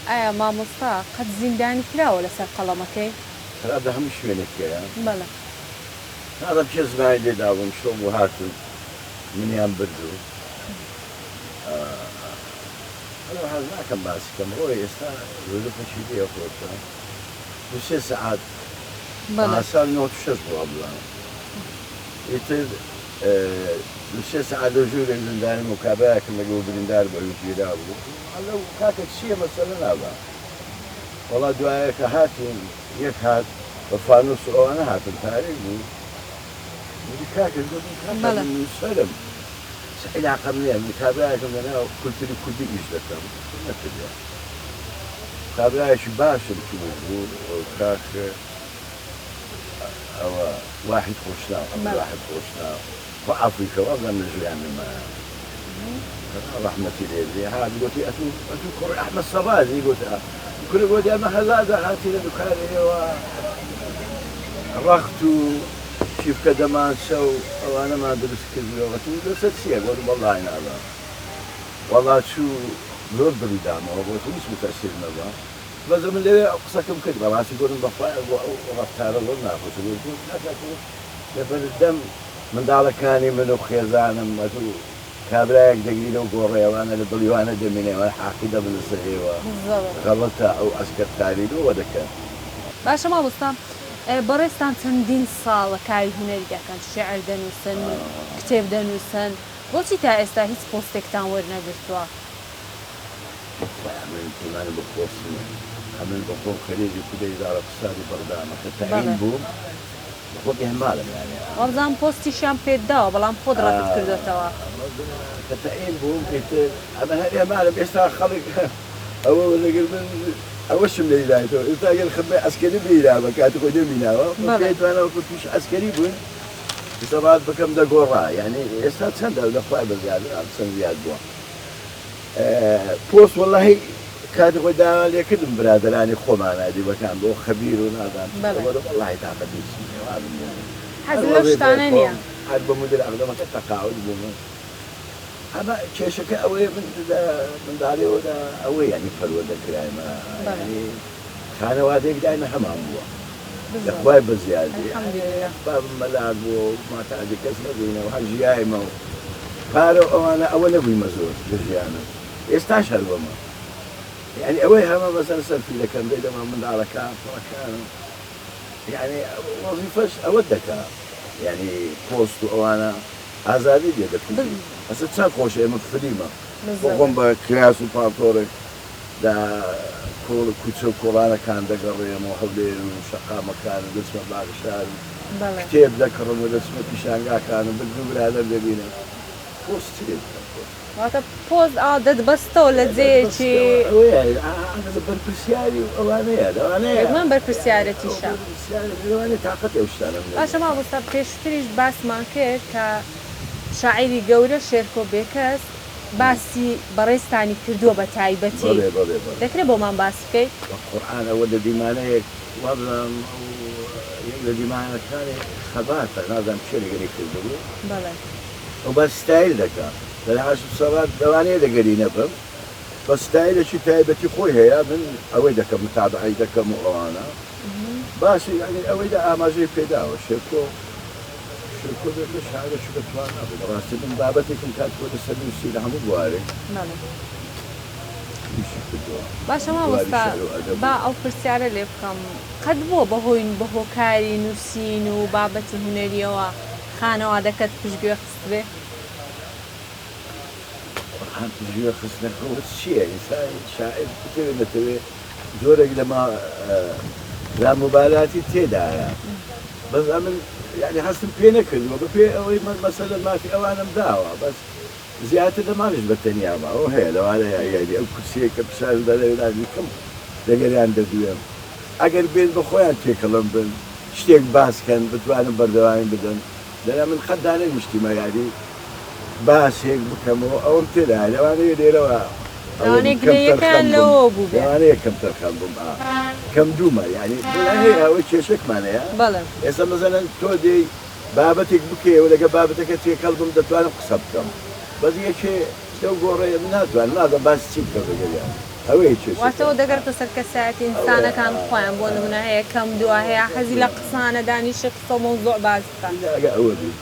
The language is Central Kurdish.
ئایا مامۆستا قەت زیندانی کراوە لەسەر قەڵەمەکەی؟ هذا هم شوێنێکەیە بەڵێ هذا پێ زمانی لێداوم شۆ بۆ هاتون منیان بردو حەز ناکەم باسیکەم ڕۆی ئێستا زۆر پەشی لێ خۆتە دو سێ سەعات سال 96 بووە بڵام ئیتر دو سێ سەعات لە ژوورێک زیندانم و کابراکەم لەگەڵ بریندار بە وجێدا بوو لەو کاتێک چییە مەسەلە نابا وەڵا دوایە کە هاتون یەک هات بە فانوس ئەوانە هاتن تاریک بوو سەرم علاقەم نییە من کابراەکەم لەناو کولتوری کوردی ئیش دەکەم نەکردە کابراایشی باشم تو بوو کاک ئەوە واحد خۆشناو واحد خۆشناو بۆ ئەفریقەوە بەم لە ژیانمە ڕەحمەتی لێ هات گوتی ئەتوو کوڕی ئەحمەد سەبازی گوتە کوڕی گوتی ئەمە هەلادا هاتی لە دوکانەوە ڕەخت و شیفکە دەمانچە و ئەوانەمان دروست کردەوە تو دەسەر چییە گوت وەڵای ناڵە وەڵا چوو زۆر بریدامەوە بۆ هیچ متەسیر نەبە بەزە من لەوێ قسەکەم کرد بەڕاستی گوتم بەخوای بۆ ئەو ڕەفتارە زۆر ناخۆش لەبەردەم منداڵەکانی من و خێزانم ئەتوو کابراایەک دەگرینەوە گۆڕێوانە لە دڵیوانە دەمێنێەوە حاقی دەبنسە ئێوە غەڵەتە ئەو ئەسکەرتاری لەوە دەکەن باشە مامۆستا بەڕێستان چەندین ساڵە کاری هونەری دەکەن شێعر دەنووسن کتێب دەنووسن بۆچی تا ئێستا هیچ پۆستێکتان وەرنەگرتووە؟ من بە خۆسم ئەمن بە خۆ خەرێژی کودەی ئیدارە اقتصادی بەغدامەکە تەعیین بووم خۆ ئێمالم یانێ وەڵزان پۆستیشیان پێداوە بەڵام خۆت ڕاتت کردوێتەوە کە تەعیین بووم پێتر ئەمە هەر ئێمالم ئێستا خەڵک ئەوە لەگەر من ئەوەشم لە ئیلایەتەوە ئێستا گەر خبێ ئەسکەری بیرا بە کاتی خۆی دەبیناوە پێتوانەوە توش ئەسکەری بوون سەبات بکەم دەگۆڕا یعنی ئێستا چەندە لە خوای بە زیاد چەند زیاد بووە پۆست وەڵاهی کاتی خۆی داوا لێکردم برادرانی خۆمانە دیبەکان بۆ خەبیر و نازان وەڵاهی تاقەتی حەز لەو شتانە نییە هەر بە مدیر ئەقدەمەکە تەقاعد بووم ئەمە کێشەکە ئەوەیە منداڵێەوەدا ئەوەی ینی پەروە دەکرایمە خانەوادەیەک دایمە هەمان بووە لەخوای بە زیادی بابم مەلار بووە ماتادی کەس نەبووینەوە هەر ژیایمە و پارە ئەوانە ئەوە نەبوویمە زۆر لە ژیانە ئێستاش هەروەمە یعنی ئەوەی هەمە بەسەر سەرفی دەکەم دەی دەما منداڵەکان پڕەکانم یعنی وەزیفەش ئەوە دەکا یعنی پۆست و ئەوانە ئازادی لێ دەکەن ئەسە چەند خۆش ئێمە فریمە بۆم بە کراس و پاپۆرێک دا کۆڵ کوچە و کۆڵانەکان دەگەڕێمەوە هەولێر و شەقامەکان دەچمە باگشار کتێب دەکڕم و دەچمە پیشانگاکانم بردو برادەر دەبینم پۆست چێ واتە پۆست دەتبەستەوە لە جێیەکی بەرپرسیاری ئەوانەیە من بەرپرسیارەتیشە تااقەت ئەو شتانە باشە مامۆستا پێشتریش باسمان کرد کە شاعیری گەورە شێرکۆ بێکەس باسی بەڕێستانی کردووە بە تایبەتی دەکرێت بۆمان باس بکەیت قورئان ئەوە لە دیمانەیەک وەڵام لە دیمانەکانی خەباتە نازانم شێرێگەری کردبوو ئەو بە ستایل دەکات لە حەشت سەڵات دەوانەیە دەگەری نەبم بە ستایلێکی تایبەتی خۆی هەیە من ئەوەی دەکەم متابعی دەکەم و ئەوانە باشە یعنی ئەوەیدا ئاماژەی پێداوە شێرکۆ شعرێکی بەتوان نبوو بەڕاستی من بابەتێکم کات بۆ لەسەر نووسی لە هەموو بوارێک باشە مامۆستا با ئەو پرسیارە لێ بکەم قەت بۆ بەهۆی بەهۆکاری نووسین و بابەتی هونەریەوە خانەوادەکەت پشتگوێ خست بێ پشتگوێ خستنەکەەوە چییە ئینسان شاعر بتەوێت زۆرێک لەما لامبالاتی تێدایە بەس ئەمن یعنی هەستم پێ نەکردووە بە پێ ئەوەی مەسەلە مافی ئەوانم داوە بەس زیاتر لەماش بە تەنیاما ئەو هەیە لەوانە یاری ئەو کورسیە کە پشار دەلەوێنانی کەم لەگەریان دەدوێم ئەگەر بێن بە خۆیان تێکەڵم بن شتێک باسکەن بتوانم بەردەوامی بدەن لەلا من خەدانە نیشتیمە یاری باسێک بکەمەوە ئەوم تێدا لەوانەیە لێرەوە گرەیەکان لەوە بوو لەوانەیە کەم تەرخەم بم کەم دوومە یعنی ئەوەی کێشێکمانەیە ئێستا مەزەنەن تۆ دێی بابەتێک بکەوە لەگە بابەتەکە تێکەڵ بم دەتوانم قسە بکەم بەس یەکێ لەو گۆڕەیە من ناتوانم نازانم باسی چی بکەم لەگەریان ئەوەی چ واتەوە دەگەڕێتە سەر کەسایەتی ئینسانەکان خۆیان بۆ نمونە هەیە کەم دووە هەیە حەزی لە قسانە دانیشە قسە و مەوزوع باز بکات ئەگە ئەوە بێت